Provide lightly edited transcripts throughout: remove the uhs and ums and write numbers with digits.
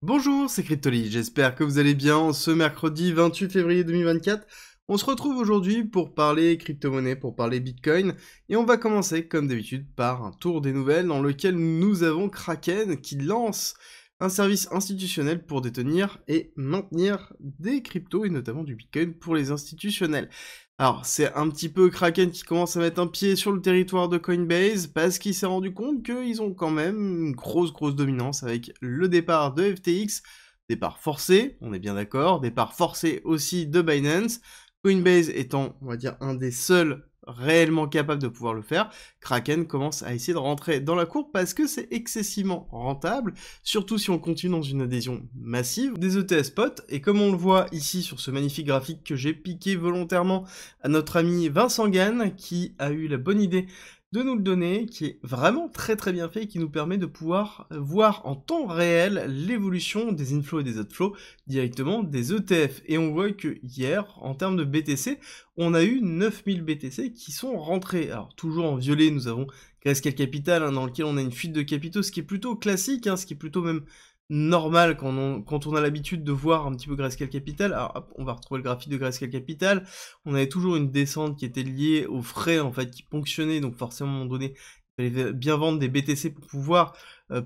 Bonjour, c'est Cryptoly, j'espère que vous allez bien. Ce mercredi 28 février 2024, on se retrouve aujourd'hui pour parler crypto-monnaie, pour parler Bitcoin, et on va commencer comme d'habitude par un tour des nouvelles dans lequel nous avons Kraken qui lance un service institutionnel pour détenir et maintenir des cryptos et notamment du Bitcoin pour les institutionnels. Alors, c'est un petit peu Kraken qui commence à mettre un pied sur le territoire de Coinbase parce qu'il s'est rendu compte qu'ils ont quand même une grosse dominance avec le départ de FTX, départ forcé, on est bien d'accord, départ forcé aussi de Binance, Coinbase étant, on va dire, un des seuls réellement capables de pouvoir le faire. Kraken commence à essayer de rentrer dans la courbe parce que c'est excessivement rentable, surtout si on continue dans une adhésion massive des ETF spot, et comme on le voit ici sur ce magnifique graphique que j'ai piqué volontairement à notre ami Vincent Gann, qui a eu la bonne idée de nous le donner, qui est vraiment très bien fait et qui nous permet de pouvoir voir en temps réel l'évolution des inflows et des outflows directement des ETF. Et on voit que hier, en termes de BTC, on a eu 9000 BTC qui sont rentrés. Alors toujours en violet, nous avons Grayscale Capital, dans lequel on a une fuite de capitaux, ce qui est plutôt classique, ce qui est plutôt même normal quand on a l'habitude de voir un petit peu Grayscale Capital. Alors hop, on va retrouver le graphique de Grayscale Capital. On avait toujours une descente qui était liée aux frais en fait qui ponctionnaient, donc forcément à un moment donné il fallait bien vendre des BTC pour pouvoir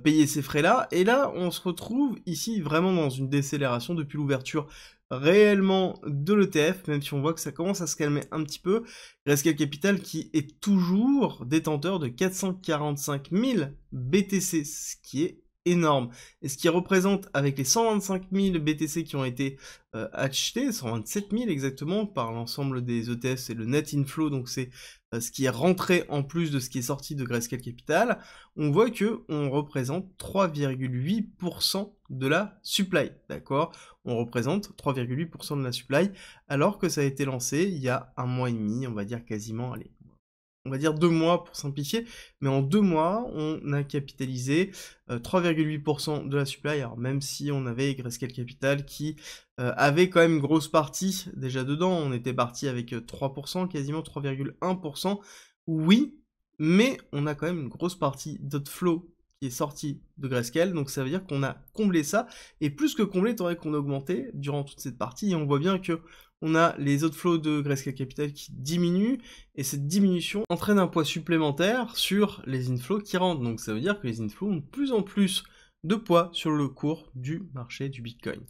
payer ces frais-là. Et là, on se retrouve ici vraiment dans une décélération depuis l'ouverture réellement de l'ETF, même si on voit que ça commence à se calmer un petit peu. Grayscale Capital qui est toujours détenteur de 445 000 BTC, ce qui est énorme. Et ce qui représente, avec les 125 000 BTC qui ont été achetés, 127 000 exactement, par l'ensemble des ETF, c'est le net inflow, donc c'est ce qui est rentré en plus de ce qui est sorti de Grayscale Capital, on voit que on représente 3,8% de la supply, d'accord? On représente 3,8% de la supply, alors que ça a été lancé il y a un mois et demi, on va dire quasiment, allez, on va dire 2 mois pour simplifier, mais en 2 mois, on a capitalisé 3,8% de la supply, alors même si on avait Grayscale Capital qui avait quand même une grosse partie déjà dedans, on était parti avec 3%, quasiment 3,1%, oui, mais on a quand même une grosse partie d'outflow qui est sortie de Grayscale, donc ça veut dire qu'on a comblé ça, et plus que comblé, étant donné qu'on a augmenté durant toute cette partie, et on voit bien que on a les outflows de Grayscale Capital qui diminuent, et cette diminution entraîne un poids supplémentaire sur les inflows qui rentrent. Donc ça veut dire que les inflows ont de plus en plus de poids sur le cours du marché du Bitcoin.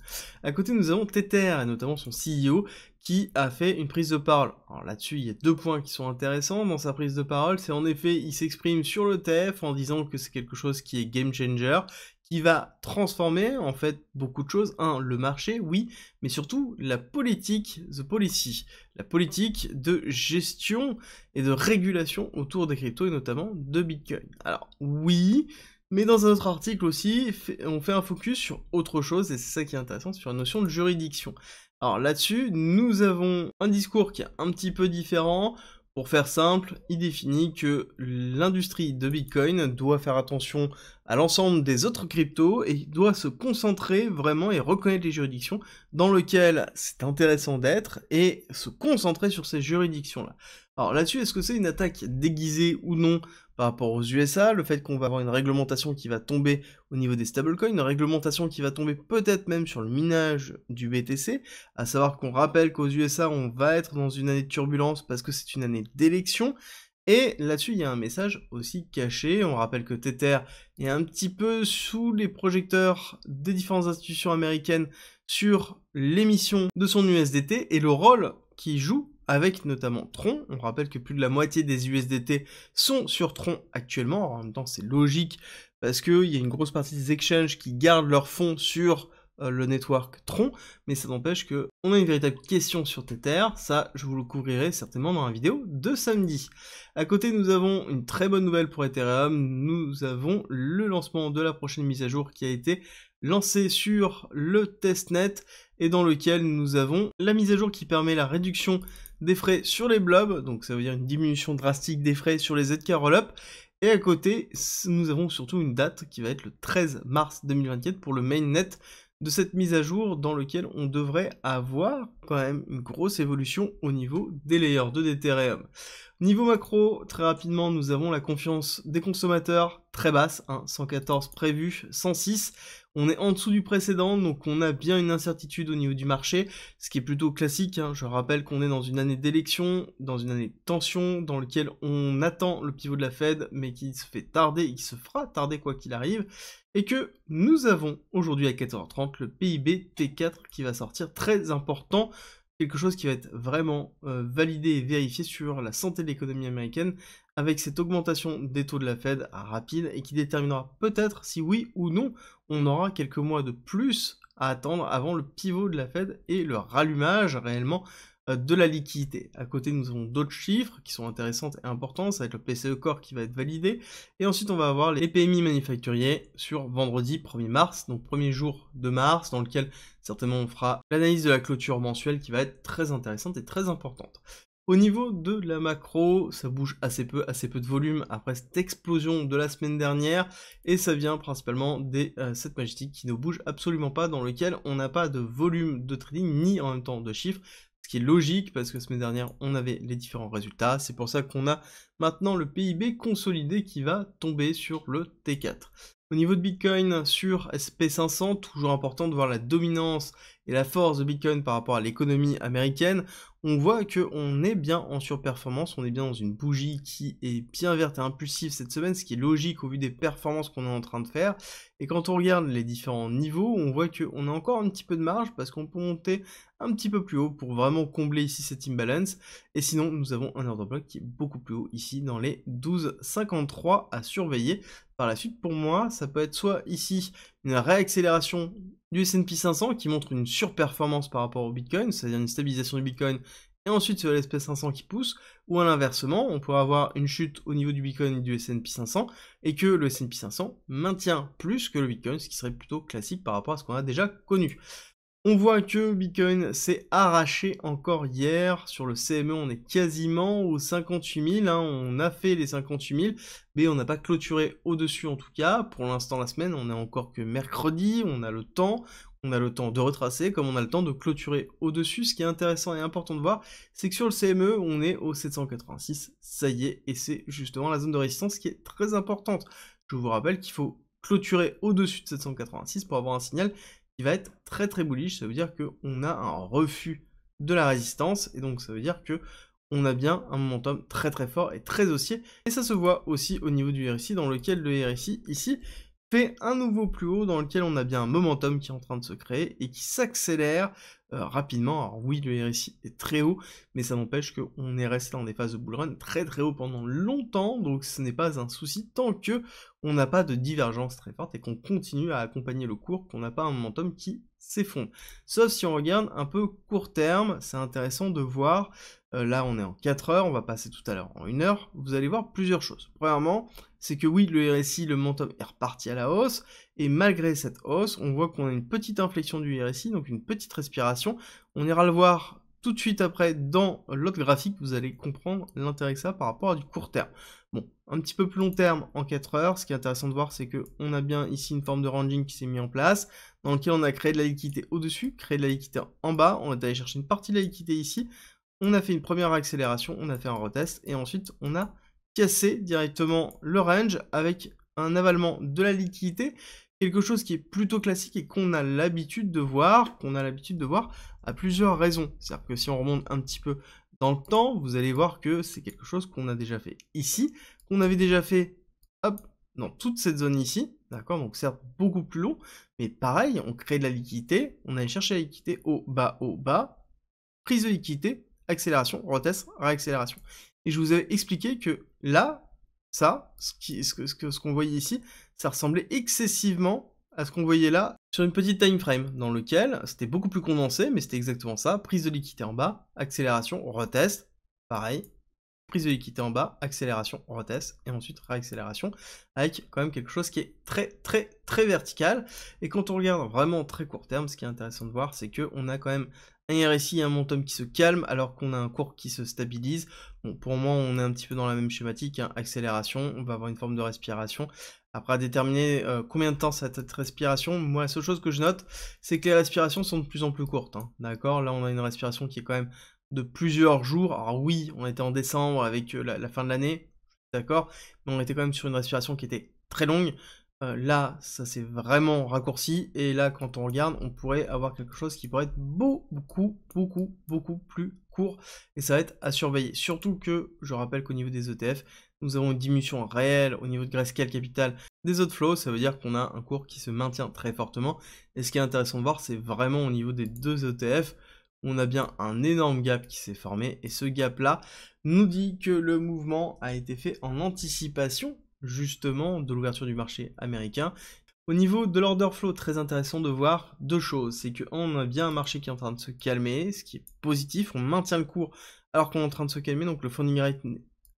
À côté, nous avons Tether, et notamment son CEO, qui a fait une prise de parole. Alors là-dessus, il y a 2 points qui sont intéressants dans sa prise de parole. C'est en effet, il s'exprime sur l'ETF en disant que c'est quelque chose qui est game changer, qui va transformer en fait beaucoup de choses. Le marché, oui, mais surtout la politique, the policy, la politique de gestion et de régulation autour des cryptos et notamment de Bitcoin. Alors oui, mais dans un autre article aussi, on fait un focus sur autre chose, et c'est ça qui est intéressant, sur la notion de juridiction. Alors là-dessus, nous avons un discours qui est un petit peu différent. Pour faire simple, il définit que l'industrie de Bitcoin doit faire attention à l'ensemble des autres cryptos et doit se concentrer vraiment et reconnaître les juridictions dans lesquelles c'est intéressant d'être et se concentrer sur ces juridictions-là. Alors là-dessus, est-ce que c'est une attaque déguisée ou non par rapport aux USA, le fait qu'on va avoir une réglementation qui va tomber au niveau des stablecoins, une réglementation qui va tomber peut-être même sur le minage du BTC, à savoir qu'on rappelle qu'aux USA, on va être dans une année de turbulence parce que c'est une année d'élection, et là-dessus, il y a un message aussi caché. On rappelle que Tether est un petit peu sous les projecteurs des différentes institutions américaines sur l'émission de son USDT et le rôle qu'il joue avec notamment Tron. On rappelle que plus de la moitié des USDT sont sur Tron actuellement. Alors, en même temps, c'est logique parce qu'il y a une grosse partie des exchanges qui gardent leurs fonds sur le network Tron, mais ça n'empêche que on a une véritable question sur Tether. Ça, je vous le couvrirai certainement dans la vidéo de samedi. À côté, nous avons une très bonne nouvelle pour Ethereum. Nous avons le lancement de la prochaine mise à jour qui a été lancée sur le testnet et dans lequel nous avons la mise à jour qui permet la réduction des frais sur les blobs, donc ça veut dire une diminution drastique des frais sur les ZK Rollup. Et à côté, nous avons surtout une date qui va être le 13 mars 2024 pour le mainnet de cette mise à jour, dans lequel on devrait avoir quand même une grosse évolution au niveau des layers 2 d'Ethereum. Niveau macro, très rapidement, nous avons la confiance des consommateurs très basse, 114 prévu, 106. On est en dessous du précédent, donc on a bien une incertitude au niveau du marché, ce qui est plutôt classique, hein. Je rappelle qu'on est dans une année d'élection, dans une année de tension, dans laquelle on attend le pivot de la Fed, mais qui se fait tarder et qui se fera tarder quoi qu'il arrive, et que nous avons aujourd'hui à 14h30 le PIB T4 qui va sortir, très important, quelque chose qui va être vraiment validé et vérifié sur la santé de l'économie américaine, avec cette augmentation des taux de la Fed rapide, et qui déterminera peut-être si oui ou non on aura quelques mois de plus à attendre avant le pivot de la Fed et le rallumage réellement de la liquidité. À côté, nous avons d'autres chiffres qui sont intéressants et importants, ça va être le PCE Core qui va être validé, et ensuite on va avoir les PMI manufacturiers sur vendredi 1er mars, donc premier jour de mars, dans lequel certainement on fera l'analyse de la clôture mensuelle qui va être très intéressante et très importante. Au niveau de la macro, ça bouge assez peu de volume après cette explosion de la semaine dernière, et ça vient principalement des 7 Majestic qui ne bougent absolument pas, dans lequel on n'a pas de volume de trading ni en même temps de chiffres, ce qui est logique parce que la semaine dernière on avait les différents résultats. C'est pour ça qu'on a maintenant le PIB consolidé qui va tomber sur le T4. Au niveau de Bitcoin sur SP500, toujours important de voir la dominance et la force de Bitcoin par rapport à l'économie américaine. On voit qu'on est bien en surperformance, on est bien dans une bougie qui est bien verte et impulsive cette semaine, ce qui est logique au vu des performances qu'on est en train de faire. Et quand on regarde les différents niveaux, on voit qu'on a encore un petit peu de marge parce qu'on peut monter un petit peu plus haut pour vraiment combler ici cet imbalance. Et sinon, nous avons un order block qui est beaucoup plus haut ici dans les 12,53 à surveiller. Par la suite, pour moi, ça peut être soit ici une réaccélération du S&P 500 qui montre une surperformance par rapport au Bitcoin, c'est-à-dire une stabilisation du Bitcoin, et ensuite c'est l'SP 500 qui pousse, ou à l'inversement, on pourrait avoir une chute au niveau du Bitcoin et du S&P 500, et que le S&P 500 maintient plus que le Bitcoin, ce qui serait plutôt classique par rapport à ce qu'on a déjà connu. On voit que Bitcoin s'est arraché encore hier. Sur le CME, on est quasiment aux 58 000. Hein. On a fait les 58 000, mais on n'a pas clôturé au-dessus en tout cas. Pour l'instant, la semaine, on est encore que mercredi. On a le temps. On a le temps de retracer, comme on a le temps de clôturer au-dessus. Ce qui est intéressant et important de voir, c'est que sur le CME, on est au 786. Ça y est, et c'est justement la zone de résistance qui est très importante. Je vous rappelle qu'il faut clôturer au-dessus de 786 pour avoir un signal qui va être très très bullish. Ça veut dire qu'on a un refus de la résistance, et donc ça veut dire que on a bien un momentum très très fort et très haussier, et ça se voit aussi au niveau du RSI, dans lequel le RSI ici fait un nouveau plus haut, dans lequel on a bien un momentum qui est en train de se créer et qui s'accélère rapidement. Alors oui, le RSI est très haut, mais ça n'empêche qu'on est resté dans des phases de bull run très très haut pendant longtemps, donc ce n'est pas un souci tant que on n'a pas de divergence très forte et qu'on continue à accompagner le cours, qu'on n'a pas un momentum qui s'effondre. Sauf si on regarde un peu court terme, c'est intéressant de voir, là on est en 4 heures, on va passer tout à l'heure en 1 heure, vous allez voir plusieurs choses. Premièrement, c'est que oui, le RSI, le momentum est reparti à la hausse, et malgré cette hausse, on voit qu'on a une petite inflexion du RSI, donc une petite respiration. On ira le voir tout de suite après dans l'autre graphique, vous allez comprendre l'intérêt que ça a par rapport à du court terme. Bon, un petit peu plus long terme en 4 heures, ce qui est intéressant de voir, c'est qu'on a bien ici une forme de ranging qui s'est mis en place, dans lequel on a créé de la liquidité au-dessus, créé de la liquidité en bas, on est allé chercher une partie de la liquidité ici, on a fait une première accélération, on a fait un retest, et ensuite on a cassé directement le range avec un avalement de la liquidité, quelque chose qui est plutôt classique et qu'on a l'habitude de voir, à plusieurs raisons. C'est-à-dire que si on remonte un petit peu dans le temps, vous allez voir que c'est quelque chose qu'on a déjà fait ici, qu'on avait déjà fait, hop, dans toute cette zone ici, d'accord, donc certes beaucoup plus long, mais pareil, on crée de la liquidité, on allait chercher la liquidité au bas, prise de liquidité, accélération, retest, réaccélération. Et je vous avais expliqué que là, ça, ce qu'on voyait ici, ça ressemblait excessivement à ce qu'on voyait là sur une petite time frame, dans lequel c'était beaucoup plus condensé, mais c'était exactement ça, prise de liquidité en bas, accélération, retest, pareil, prise de liquidité en bas, accélération, retest, et ensuite réaccélération, avec quand même quelque chose qui est très très très vertical. Et quand on regarde vraiment très court terme, ce qui est intéressant de voir, c'est qu'on a quand même un RSI et un momentum qui se calme, alors qu'on a un cours qui se stabilise. Bon, pour moi, on est un petit peu dans la même schématique, hein, accélération, on va avoir une forme de respiration. Après, à déterminer combien de temps cette respiration, moi, la seule chose que je note, c'est que les respirations sont de plus en plus courtes, hein, d'accord? Là, on a une respiration qui est quand même de plusieurs jours. Alors oui, on était en décembre avec la fin de l'année, d'accord, mais on était quand même sur une respiration qui était très longue. Là, ça s'est vraiment raccourci et là, quand on regarde, on pourrait avoir quelque chose qui pourrait être beaucoup plus court et ça va être à surveiller. Surtout que, je rappelle qu'au niveau des ETF, nous avons une diminution réelle au niveau de Grayscale Capital des outflows, ça veut dire qu'on a un cours qui se maintient très fortement et ce qui est intéressant de voir, c'est vraiment au niveau des deux ETF, on a bien un énorme gap qui s'est formé et ce gap-là nous dit que le mouvement a été fait en anticipation justement de l'ouverture du marché américain. Au niveau de l'order flow, très intéressant de voir deux choses. C'est qu'on a bien un marché qui est en train de se calmer, ce qui est positif, on maintient le cours alors qu'on est en train de se calmer, donc le funding rate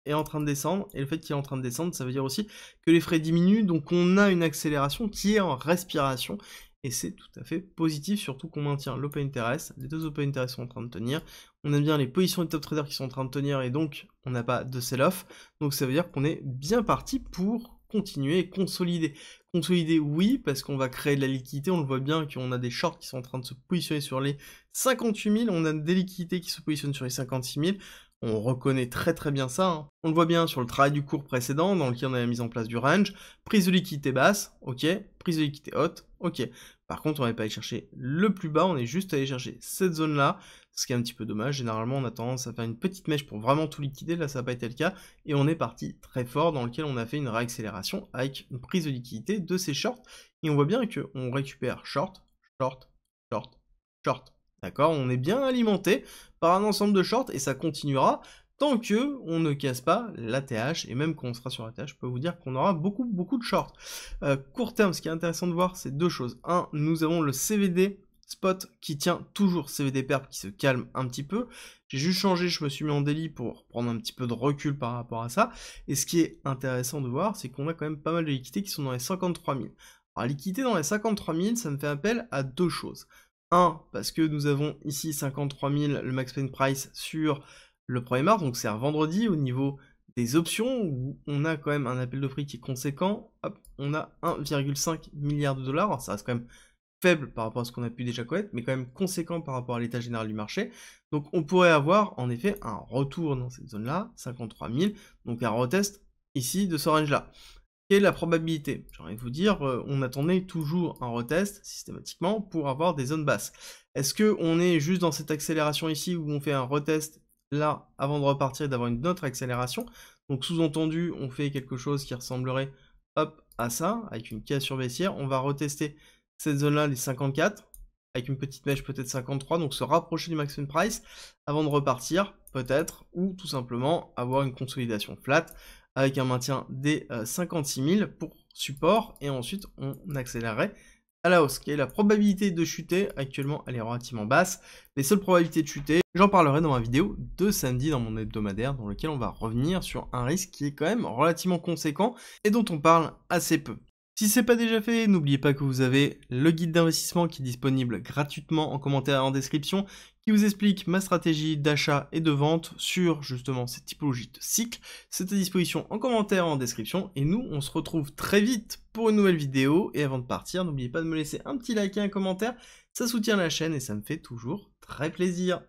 est en train de descendre, et le fait qu'il est en train de descendre, ça veut dire aussi que les frais diminuent, donc on a une accélération qui est en respiration, et c'est tout à fait positif, surtout qu'on maintient l'open interest, les deux open interest sont en train de tenir, on a bien les positions des top traders qui sont en train de tenir, et donc on n'a pas de sell-off, donc ça veut dire qu'on est bien parti pour continuer et consolider. Consolider, oui, parce qu'on va créer de la liquidité, on le voit bien qu'on a des shorts qui sont en train de se positionner sur les 58 000, on a des liquidités qui se positionnent sur les 56 000, on reconnaît très bien ça, hein. On le voit bien sur le travail du cours précédent, dans lequel on a la mise en place du range, prise de liquidité basse, ok, prise de liquidité haute, ok. Par contre, on n'est pas allé chercher le plus bas, on est juste allé chercher cette zone-là, ce qui est un petit peu dommage. Généralement, on a tendance à faire une petite mèche pour vraiment tout liquider, là ça n'a pas été le cas, et on est parti très fort, dans lequel on a fait une réaccélération avec une prise de liquidité de ces shorts, et on voit bien qu'on récupère short, short, short, short. D'accord, on est bien alimenté par un ensemble de shorts et ça continuera tant que on ne casse pas l'ATH, et même quand on sera sur l'ATH, je peux vous dire qu'on aura beaucoup de shorts. Court terme, ce qui est intéressant de voir, c'est deux choses. Un, nous avons le CVD spot qui tient toujours, CVD perp qui se calme un petit peu. J'ai juste changé, je me suis mis en daily pour prendre un petit peu de recul par rapport à ça. Et ce qui est intéressant de voir, c'est qu'on a quand même pas mal de liquidités qui sont dans les 53 000. Alors, liquidité dans les 53 000, ça me fait appel à deux choses. Un, parce que nous avons ici 53 000, le max pain price sur le 1er mars, donc c'est un vendredi au niveau des options, où on a quand même un appel de prix qui est conséquent. Hop, on a 1,5 milliard de dollars, alors ça reste quand même faible par rapport à ce qu'on a pu déjà connaître, mais quand même conséquent par rapport à l'état général du marché. Donc on pourrait avoir en effet un retour dans cette zone-là, 53 000, donc un retest ici de ce range-là. Quelle est la probabilité? J'ai envie de vous dire, on attendait toujours un retest, systématiquement, pour avoir des zones basses. Est-ce qu'on est juste dans cette accélération ici, où on fait un retest là, avant de repartir et d'avoir une autre accélération? Donc sous-entendu, on fait quelque chose qui ressemblerait, hop, à ça, avec une cassure baissière. On va retester cette zone-là, les 54, avec une petite mèche peut-être 53, donc se rapprocher du maximum price, avant de repartir, peut-être, ou tout simplement avoir une consolidation flat, avec un maintien des 56 000 pour support, et ensuite on accélérerait à la hausse. Quelle est la probabilité de chuter? Actuellement, elle est relativement basse. Les seules probabilités de chuter, j'en parlerai dans ma vidéo de samedi, dans mon hebdomadaire, dans lequel on va revenir sur un risque qui est quand même relativement conséquent, et dont on parle assez peu. Si c'est pas déjà fait, n'oubliez pas que vous avez le guide d'investissement qui est disponible gratuitement en commentaire et en description, qui vous explique ma stratégie d'achat et de vente sur justement cette typologie de cycle. C'est à disposition en commentaire et en description, et nous on se retrouve très vite pour une nouvelle vidéo. Et avant de partir, n'oubliez pas de me laisser un petit like et un commentaire, ça soutient la chaîne et ça me fait toujours très plaisir.